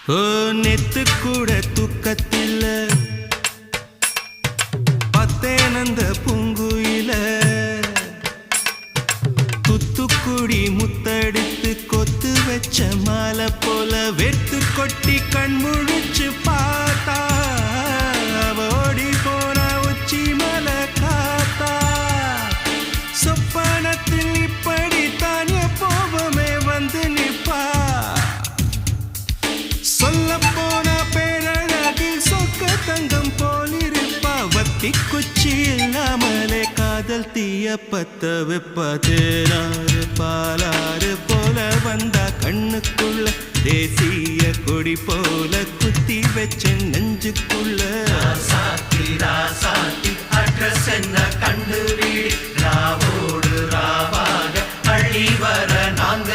ஓ நெத்து கூட தூக்கத்தில்ல பத்தேனந்த பூங்குயில துத்துக்குடி முத்தடித்து கொத்து வச்ச மாலை போல வெத்து கொட்டி கண் முழிச்சு பார்த்தா ஓடி போன உச்சி மலை காத்தா சொப்பனத்தில் இப்படி தானே போவமே வந்து நிப்பா சொல்ல போன பேரழகில் சொக்க தங்கம் போலிருப்பா வத்தி குச்சி இல்லாமலே காதல் தீய பத்த வெப்ப தேனாறு பாலாறு போல வந்தா கண்ணுக்குள்ள தேசிய கொடி போல குத்தி வச்ச நெஞ்சுக்குள்ள ராசாத்தி ராசாத்தி அட்ரஸ் என்ன கண்டு வீடு ராவோடு ராவாக அள்ளி வர நாங்க